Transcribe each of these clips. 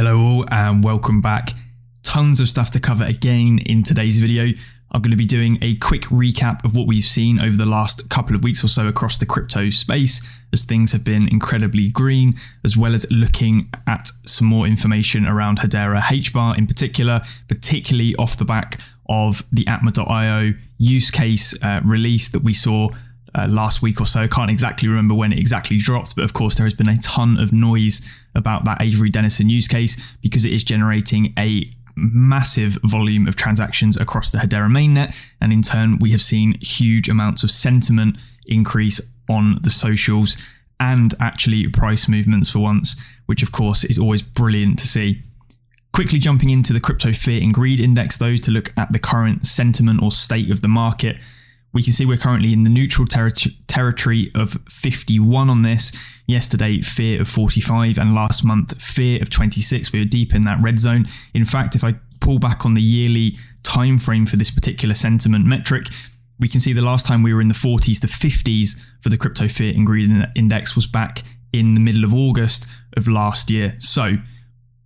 Hello all and welcome back. Tons of stuff to cover again in today's video. I'm going to be doing a quick recap of what we've seen over the last couple of weeks or so across the crypto space, as things have been incredibly green, as well as looking at some more information around Hedera Hbar in particular, particularly off the back of the Atma.io use case release that we saw last week or so. Can't exactly remember when it exactly dropped, but of course there has been a ton of noise about that Avery Dennison use case because it is generating a massive volume of transactions across the Hedera mainnet, and in turn we have seen huge amounts of sentiment increase on the socials and actually price movements for once, which of course is always brilliant to see. Quickly jumping into the crypto fear and greed index though to look at the current sentiment or state of the market. We can see we're currently in the neutral territory of 51 on this. Yesterday, fear of 45, and last month, fear of 26. We were deep in that red zone. In fact, if I pull back on the yearly time frame for this particular sentiment metric, we can see the last time we were in the 40s to 50s for the crypto fear and greed index was back in the middle of August of last year. So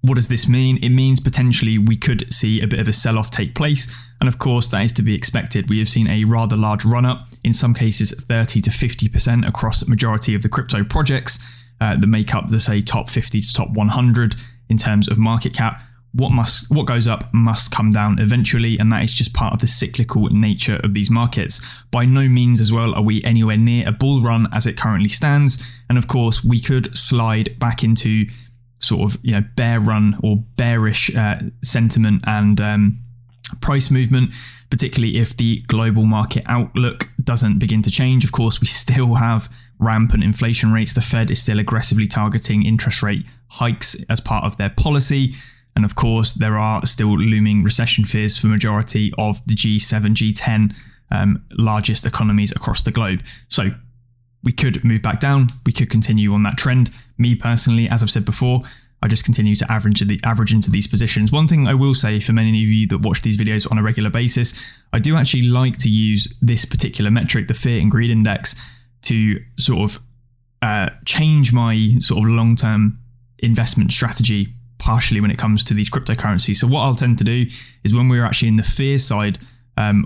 what does this mean? It means potentially we could see a bit of a sell-off take place. And of course, that is to be expected. We have seen a rather large run-up, in some cases 30 to 50% across the majority of the crypto projects that make up the, say, top 50 to top 100 in terms of market cap. What goes up must come down eventually, and that is just part of the cyclical nature of these markets. By no means as well are we anywhere near a bull run as it currently stands. And of course, we could slide back into sort of, bear run or bearish sentiment and price movement, particularly if the global market outlook doesn't begin to change. Of course, we still have rampant inflation rates. The Fed is still aggressively targeting interest rate hikes as part of their policy. And of course, there are still looming recession fears for majority of the G7, G10 largest economies across the globe. So we could move back down. We could continue on that trend. Me personally, as I've said before, I just continue to average into these positions. One thing I will say for many of you that watch these videos on a regular basis, I do actually like to use this particular metric, the fear and greed index, to sort of change my sort of long-term investment strategy partially when it comes to these cryptocurrencies. So what I'll tend to do is when we're actually in the fear side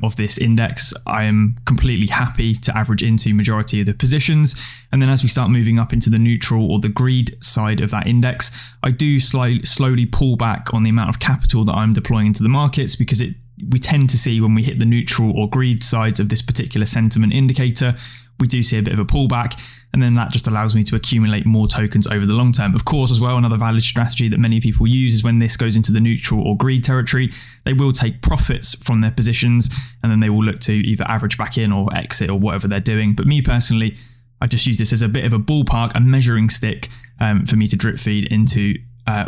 of this index, I am completely happy to average into majority of the positions. And then as we start moving up into the neutral or the greed side of that index, I do slowly pull back on the amount of capital that I'm deploying into the markets, because we tend to see when we hit the neutral or greed sides of this particular sentiment indicator, we do see a bit of a pullback, and then that just allows me to accumulate more tokens over the long term. Of course, as well, another valid strategy that many people use is when this goes into the neutral or greed territory, they will take profits from their positions, and then they will look to either average back in or exit or whatever they're doing. But me personally, I just use this as a bit of a ballpark, a measuring stick for me to drip feed into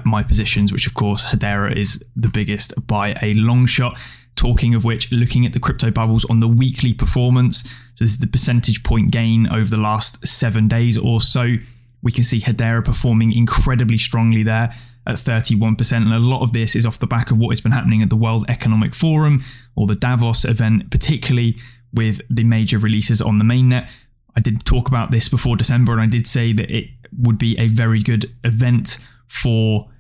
my positions, which of course Hedera is the biggest by a long shot. Talking of which, looking at the crypto bubbles on the weekly performance, so this is the percentage point gain over the last 7 days or so, we can see Hedera performing incredibly strongly there at 31%. And a lot of this is off the back of what has been happening at the World Economic Forum or the Davos event, particularly with the major releases on the mainnet. I did talk about this before December, and I did say that it would be a very good event for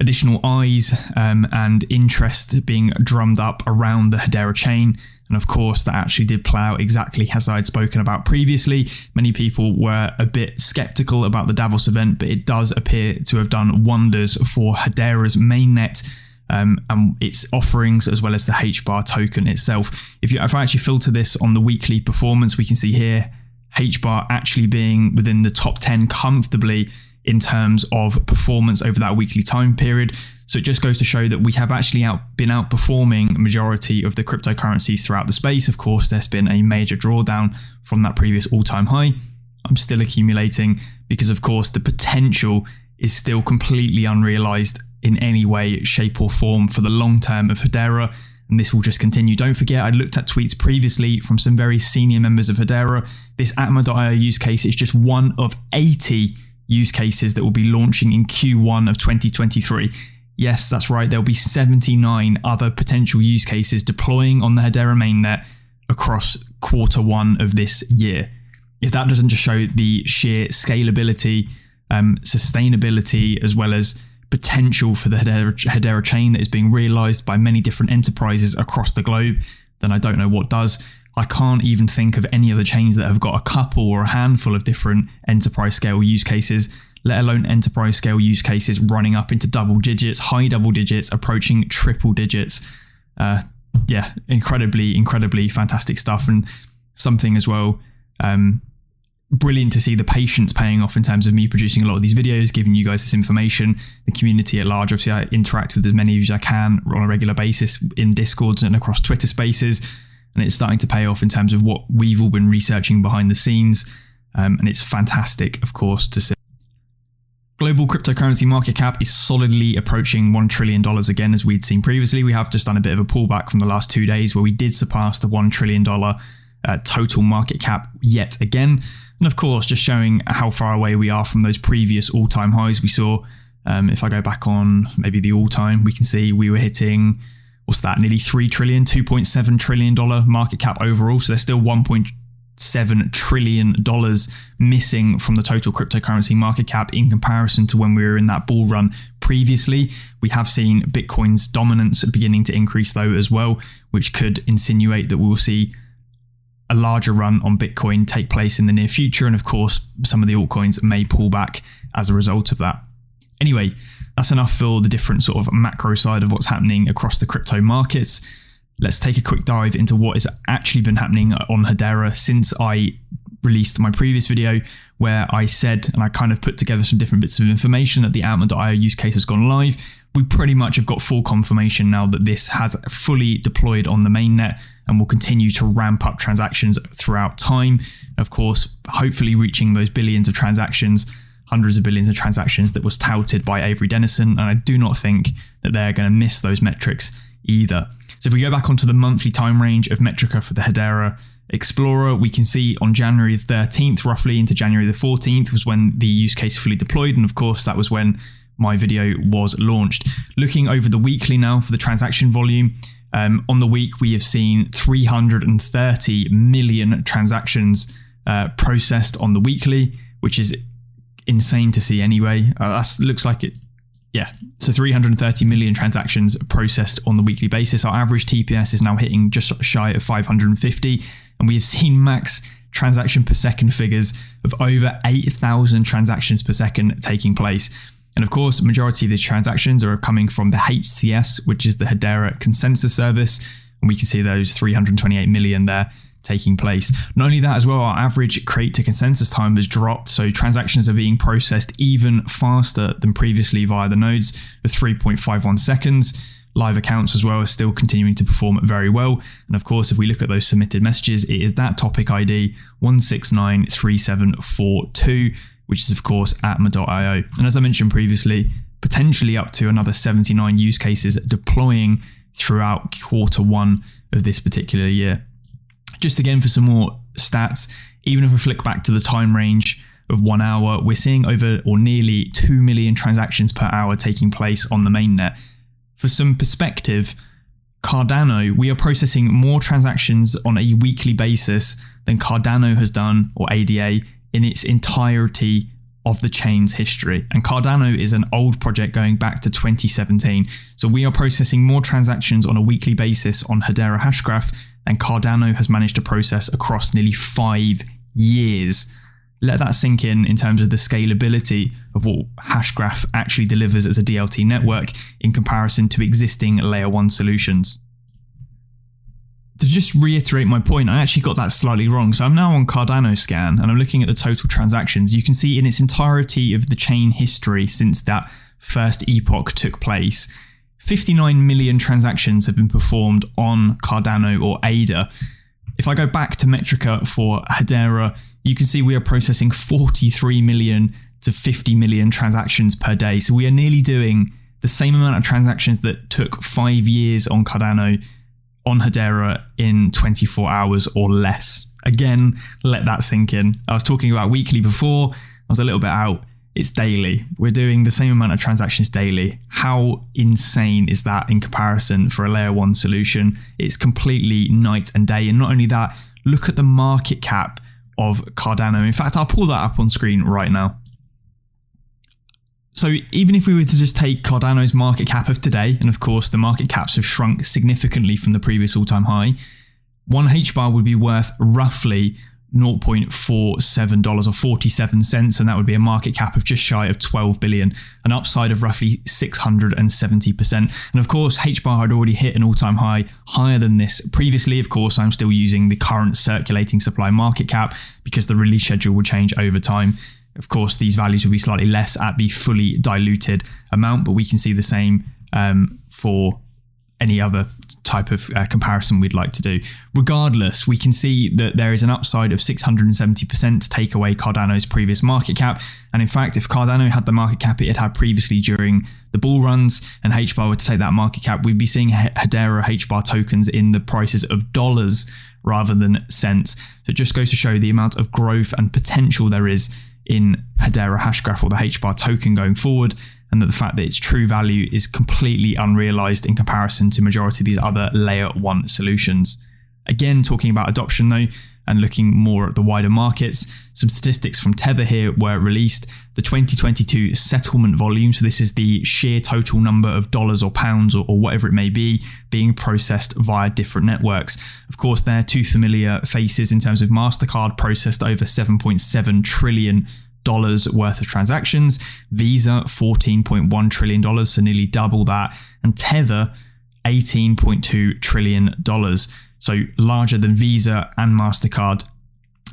additional eyes and interest being drummed up around the Hedera chain. And of course, that actually did play out exactly as I'd spoken about previously. Many people were a bit skeptical about the Davos event, but it does appear to have done wonders for Hedera's mainnet and its offerings, as well as the Hbar token itself. If I actually filter this on the weekly performance, we can see here Hbar actually being within the top 10 comfortably in terms of performance over that weekly time period. So it just goes to show that we have actually been outperforming a majority of the cryptocurrencies throughout the space. Of course, there's been a major drawdown from that previous all-time high. I'm still accumulating because, of course, the potential is still completely unrealized in any way, shape or form for the long term of Hedera. And this will just continue. Don't forget, I looked at tweets previously from some very senior members of Hedera. This Atma.io use case is just one of 80 use cases that will be launching in Q1 of 2023. Yes, that's right. There'll be 79 other potential use cases deploying on the Hedera mainnet across Q1 of this year. If that doesn't just show the sheer scalability, sustainability, as well as potential for the Hedera chain that is being realized by many different enterprises across the globe, then I don't know what does. I can't even think of any other chains that have got a couple or a handful of different enterprise scale use cases, let alone enterprise scale use cases running up into double digits, high double digits, approaching triple digits. Yeah, incredibly fantastic stuff, and something as well. Brilliant to see the patience paying off in terms of me producing a lot of these videos, giving you guys this information, the community at large. Obviously, I interact with as many of you as I can on a regular basis in Discords and across Twitter spaces, and it's starting to pay off in terms of what we've all been researching behind the scenes, and it's fantastic, of course, to see. Global cryptocurrency market cap is solidly approaching $1 trillion again, as we'd seen previously. We have just done a bit of a pullback from the last 2 days where we did surpass the $1 trillion total market cap yet again. And of course, just showing how far away we are from those previous all-time highs we saw. If I go back on maybe the all-time, we can see we were hitting, what's that, nearly $3 trillion, $2.7 trillion market cap overall. So there's still $1.7 trillion missing from the total cryptocurrency market cap in comparison to when we were in that bull run previously. We have seen Bitcoin's dominance beginning to increase though as well, which could insinuate that we will see a larger run on Bitcoin take place in the near future. And of course, some of the altcoins may pull back as a result of that. Anyway, that's enough for the different sort of macro side of what's happening across the crypto markets. Let's take a quick dive into what has actually been happening on Hedera since I released my previous video, where I said, and I kind of put together some different bits of information, that the @io use case has gone live. We pretty much have got full confirmation now that this has fully deployed on the mainnet and will continue to ramp up transactions throughout time. Of course, hopefully reaching those billions of transactions, hundreds of billions of transactions that was touted by Avery Dennison. And I do not think that they're going to miss those metrics either. So if we go back onto the monthly time range of Metrica for the Hedera Explorer, we can see on January the 13th, roughly into January the 14th was when the use case fully deployed. And of course, that was when my video was launched. Looking over the weekly now for the transaction volume, on the week, we have seen 330 million transactions processed on the weekly, which is insane to see anyway. That looks like it. Yeah, so 330 million transactions processed on the weekly basis. Our average TPS is now hitting just shy of 550, and we have seen max transaction per second figures of over 8,000 transactions per second taking place. And of course, the majority of the transactions are coming from the HCS, which is the Hedera consensus service, and we can see those 328 million there taking place. Not only that as well, our average create to consensus time has dropped, so transactions are being processed even faster than previously via the nodes of 3.51 seconds. Live accounts as well are still continuing to perform very well. And of course, if we look at those submitted messages, it is that topic ID 1693742, which is of course Atma.io. And as I mentioned previously, potentially up to another 79 use cases deploying throughout Q1 of this particular year. Just again for some more stats, even if we flick back to the time range of 1 hour, we're seeing over or nearly 2 million transactions per hour taking place on the mainnet. For some perspective, Cardano, we are processing more transactions on a weekly basis than Cardano has done, or ADA, in its entirety of the chain's history. And Cardano is an old project going back to 2017. So we are processing more transactions on a weekly basis on Hedera Hashgraph than Cardano has managed to process across nearly 5 years. Let that sink in terms of the scalability of what Hashgraph actually delivers as a DLT network in comparison to existing layer 1 solutions. To just reiterate my point, I actually got that slightly wrong. So I'm now on Cardano scan and I'm looking at the total transactions. You can see in its entirety of the chain history since that first epoch took place, 59 million transactions have been performed on Cardano or ADA. If I go back to Metrica for Hedera, you can see we are processing 43 million to 50 million transactions per day. So we are nearly doing the same amount of transactions that took 5 years on Cardano on Hedera in 24 hours or less. Again, let that sink in. I was talking about weekly before, I was a little bit out. It's daily. We're doing the same amount of transactions daily. How insane is that in comparison for a layer 1 solution? It's completely night and day. And not only that, look at the market cap of Cardano. In fact, I'll pull that up on screen right now. So even if we were to just take Cardano's market cap of today, and of course the market caps have shrunk significantly from the previous all-time high, one Hbar would be worth roughly $0.47 or 47 cents, and that would be a market cap of just shy of 12 billion, an upside of roughly 670%. And of course, Hbar had already hit an all-time high higher than this previously. Of course, I'm still using the current circulating supply market cap because the release schedule will change over time. Of course, these values will be slightly less at the fully diluted amount, but we can see the same for any other type of comparison we'd like to do. Regardless, we can see that there is an upside of 670% to take away Cardano's previous market cap. And in fact, if Cardano had the market cap it had previously during the bull runs and Hbar were to take that market cap, we'd be seeing Hedera Hbar tokens in the prices of dollars rather than cents. So it just goes to show the amount of growth and potential there is in Hedera Hashgraph, or the Hbar token, going forward, and that the fact that its true value is completely unrealized in comparison to majority of these other layer 1 solutions. Again, talking about adoption though, and looking more at the wider markets, some statistics from Tether here were released. The 2022 settlement volume, so this is the sheer total number of dollars or pounds or whatever it may be being processed via different networks. Of course, they're two familiar faces in terms of MasterCard processed over $7.7 trillion worth of transactions, Visa $14.1 trillion, so nearly double that, and Tether $18.2 trillion. So larger than Visa and MasterCard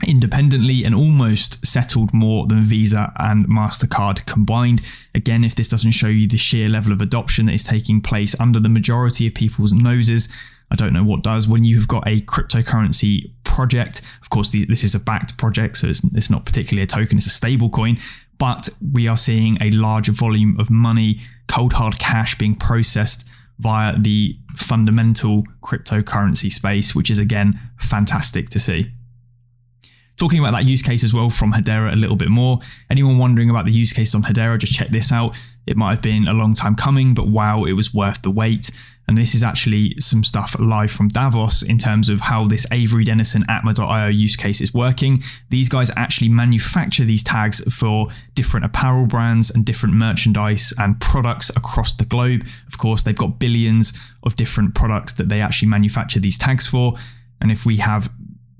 independently, and almost settled more than Visa and MasterCard combined. Again, if this doesn't show you the sheer level of adoption that is taking place under the majority of people's noses, I don't know what does. When you've got a cryptocurrency project, of course, this is a backed project, so it's not particularly a token, it's a stable coin, but we are seeing a larger volume of money, cold hard cash being processed via the fundamental cryptocurrency space, which is again fantastic to see. Talking about that use case as well from Hedera a little bit more. Anyone wondering about the use case on Hedera, just check this out. It might have been a long time coming, but wow, it was worth the wait. And this is actually some stuff live from Davos in terms of how this Avery Dennison Atma.io use case is working. These guys actually manufacture these tags for different apparel brands and different merchandise and products across the globe. Of course, they've got billions of different products that they actually manufacture these tags for. And if we have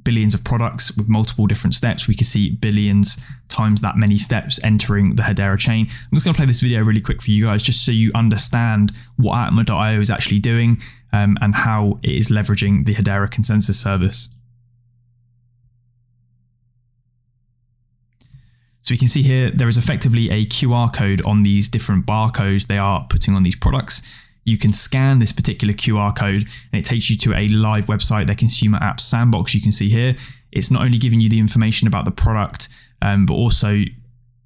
billions of products with multiple different steps, we can see billions times that many steps entering the Hedera chain. I'm just going to play this video really quick for you guys, just so you understand what Atma.io is actually doing and how it is leveraging the Hedera consensus service. So we can see here, there is effectively a QR code on these different barcodes they are putting on these products. You can scan this particular QR code and it takes you to a live website, their consumer app sandbox. You can see here, it's not only giving you the information about the product, but also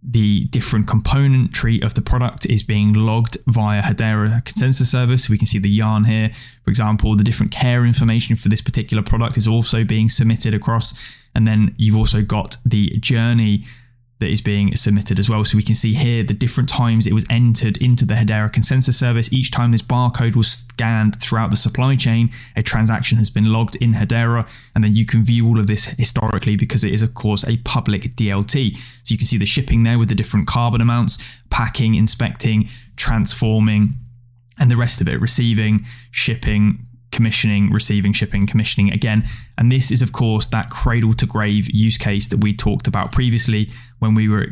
the different componentry of the product is being logged via Hedera consensus service. So we can see the yarn here, for example, the different care information for this particular product is also being submitted across. And then you've also got the journey that is being submitted as well. So we can see here the different times it was entered into the Hedera consensus service. Each time this barcode was scanned throughout the supply chain, a transaction has been logged in Hedera, and then you can view all of this historically because it is of course a public DLT. So you can see the shipping there with the different carbon amounts, packing, inspecting, transforming, and the rest of it, receiving, shipping, commissioning, receiving, shipping, commissioning again. And this is of course that cradle to grave use case that we talked about previously when we were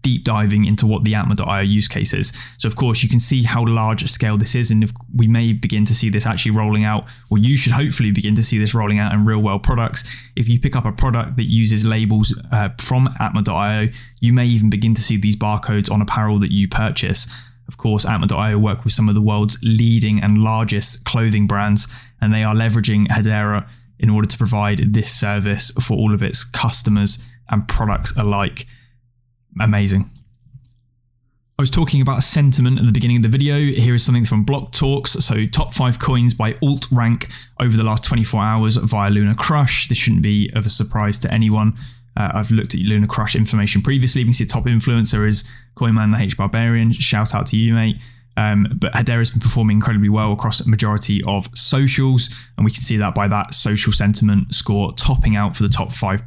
deep diving into what the Atma.io use case is. So of course you can see how large scale this is, and if we may begin to see this actually rolling out, or you should hopefully begin to see this rolling out in real world products. If you pick up a product that uses labels from Atma.io, you may even begin to see these barcodes on apparel that you purchase. Of course, Atma.io work with some of the world's leading and largest clothing brands, and they are leveraging Hedera in order to provide this service for all of its customers and products alike. Amazing. I was talking about sentiment at the beginning of the video. Here is something from Block Talks. So top 5 coins by alt rank over the last 24 hours via Lunar Crush. This shouldn't be of a surprise to anyone. I've looked at Lunar Crush information previously. You can see the top influencer is Coinman the H Barbarian. Shout out to you, mate. But Hedera has been performing incredibly well across a majority of socials, and we can see that by that social sentiment score topping out for the top 5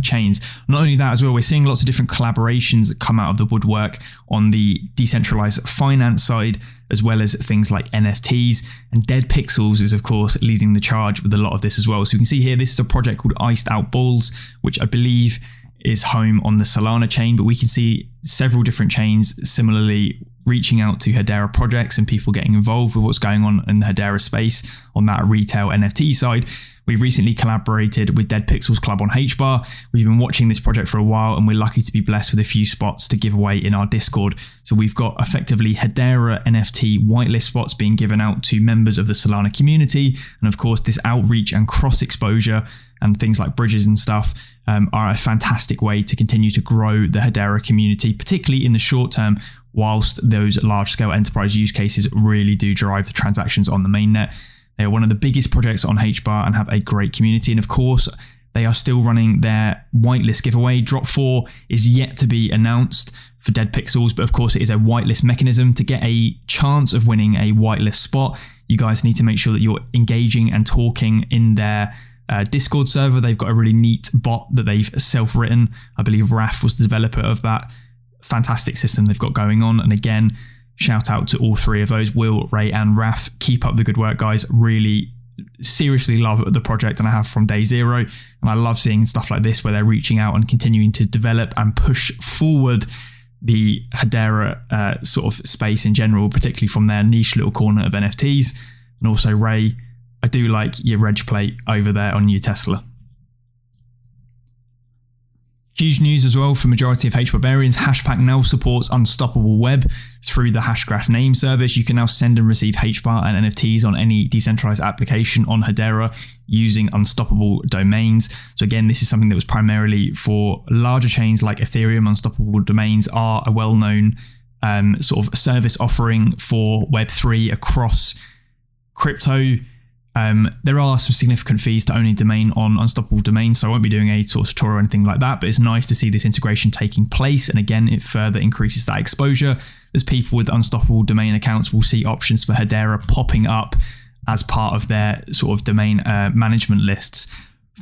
chains. Not only that as well, we're seeing lots of different collaborations that come out of the woodwork on the decentralized finance side, as well as things like NFTs, and 𝗟𝗚𝗙𝗘𝗥𝗥𝗔𝗟𝗦 is of course leading the charge with a lot of this as well. So we can see here, this is a project called Iced Out Bulls, which I believe is home on the Solana chain, but we can see several different chains similarly reaching out to Hedera projects and people getting involved with what's going on in the Hedera space on that retail NFT side. We've recently collaborated with 𝗟𝗚𝗙𝗘𝗥𝗥𝗔𝗟𝗦 Club on Hbar. We've been watching this project for a while, and we're lucky to be blessed with a few spots to give away in our Discord. So we've got effectively Hedera NFT whitelist spots being given out to members of the Solana community. And of course, this outreach and cross exposure and things like bridges and stuff are a fantastic way to continue to grow the Hedera community, particularly in the short term, whilst those large scale enterprise use cases really do drive the transactions on the mainnet. They are one of the biggest projects on Hbar and have a great community. And of course, they are still running their whitelist giveaway. Drop 4 is yet to be announced for 𝗟𝗚𝗙𝗥𝗥𝗔𝗟𝗦, but of course it is a whitelist mechanism. To get a chance of winning a whitelist spot, you guys need to make sure that you're engaging and talking in their Discord server. They've got a really neat bot that they've self-written. I believe 𝗏 was the developer of that. Fantastic system they've got going on. And again, shout out to all 3 of those, Will, Ray and 𝗏. Keep up the good work, guys. Really seriously love the project, and I have from day 0. And I love seeing stuff like this where they're reaching out and continuing to develop and push forward the Hedera sort of space in general, particularly from their niche little corner of NFTs. And also, Ray, I do like your reg plate over there on your Tesla. Huge news as well for majority of 𝗏𝗏𝗡barbarians. Hashpack now supports unstoppable web through the Hashgraph name service. You can now send and receive 𝗏𝗏𝗡 and NFTs on any decentralized application on Hedera using unstoppable domains. So again, this is something that was primarily for larger chains like Ethereum. Unstoppable domains are a well-known sort of service offering for Web3 across crypto. There are some significant fees to owning a domain on unstoppable domains, so I won't be doing a sort of tutorial or anything like that, but it's nice to see this integration taking place. And again, it further increases that exposure as people with unstoppable domain accounts will see options for Hedera popping up as part of their sort of domain management lists.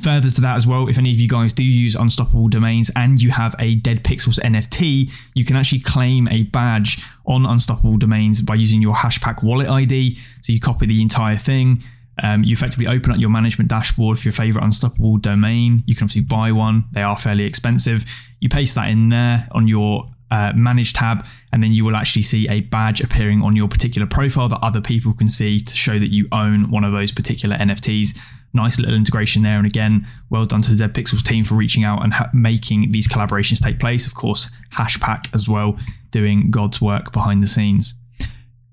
Further to that as well, if any of you guys do use unstoppable domains and you have a 𝗟𝗚𝗥𝗥𝗔𝗟𝗦 NFT, you can actually claim a badge on unstoppable domains by using your Hashpack wallet ID. So you copy the entire thing. You effectively open up your management dashboard for your favorite unstoppable domain. You can obviously buy one. They are fairly expensive. You paste that in there on your manage tab, and then you will actually see a badge appearing on your particular profile that other people can see to show that you own one of those particular NFTs. Nice little integration there. And again, well done to the 𝗟𝗚𝗥𝗥𝗔𝗟𝗦 team for reaching out and making these collaborations take place. Of course, Hashpack as well, doing God's work behind the scenes.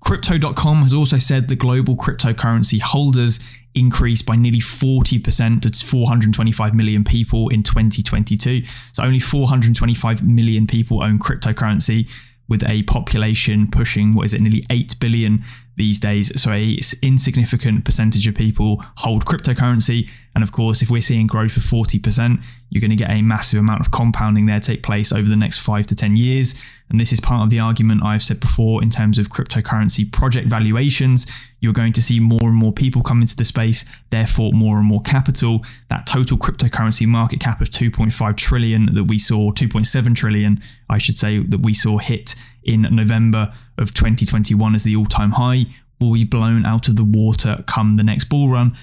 Crypto.com has also said the global cryptocurrency holders increased by nearly 40% to 425 million people in 2022. So only 425 million people own cryptocurrency, with a population pushing, nearly 8 billion these days. So a insignificant percentage of people hold cryptocurrency. And of course, if we're seeing growth of 40%, you're going to get a massive amount of compounding there take place over the next 5 to 10 years. And this is part of the argument I've said before in terms of cryptocurrency project valuations. You're going to see more and more people come into the space, therefore more and more capital. That total cryptocurrency market cap of 2.5 trillion that we saw, 2.7 trillion, I should say, that we saw hit in November of 2021 as the all-time high, will be blown out of the water come the next bull run,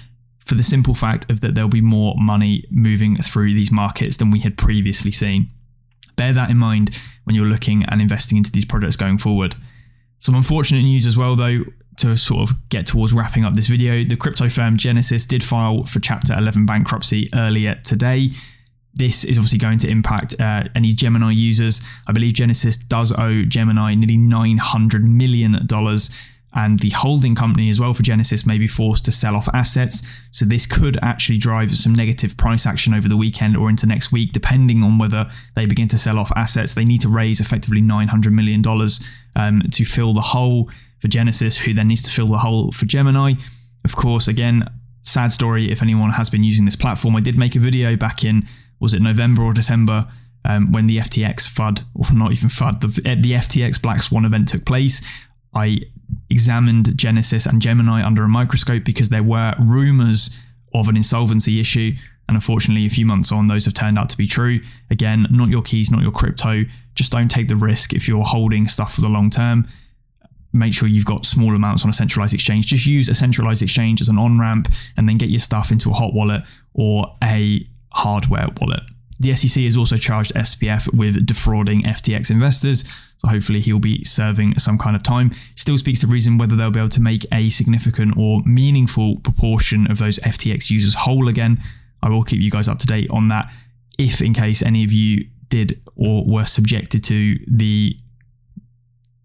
for the simple fact of that there'll be more money moving through these markets than we had previously seen. Bear that in mind when you're looking and investing into these projects going forward. Some unfortunate news as well, though, to sort of get towards wrapping up this video. The crypto firm Genesis did file for Chapter 11 bankruptcy earlier today. This is obviously going to impact any Gemini users. I believe Genesis does owe Gemini nearly $900 million, and the holding company as well for Genesis may be forced to sell off assets. So this could actually drive some negative price action over the weekend or into next week, depending on whether they begin to sell off assets. They need to raise effectively $900 million to fill the hole for Genesis, who then needs to fill the hole for Gemini. Of course, again, sad story if anyone has been using this platform. I did make a video back in, was it November or December, when the FTX FUD, or not even FUD, the FTX Black Swan event took place. I examined Genesis and Gemini under a microscope because there were rumors of an insolvency issue. And unfortunately, a few months on, those have turned out to be true. Again, not your keys, not your crypto. Just don't take the risk if you're holding stuff for the long term. Make sure you've got small amounts on a centralized exchange. Just use a centralized exchange as an on-ramp and then get your stuff into a hot wallet or a hardware wallet. The SEC has also charged SPF with defrauding FTX investors, so hopefully he'll be serving some kind of time. Still speaks to reason whether they'll be able to make a significant or meaningful proportion of those FTX users whole again. I will keep you guys up to date on that if in case any of you did or were subjected to the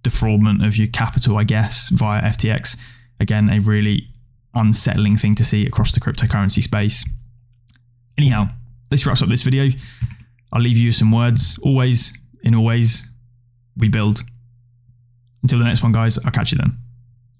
defraudment of your capital, I guess, via FTX. Again, a really unsettling thing to see across the cryptocurrency space. Anyhow, this wraps up this video. I'll leave you with some words. Always, in all ways, we build. Until the next one, guys, I'll catch you then.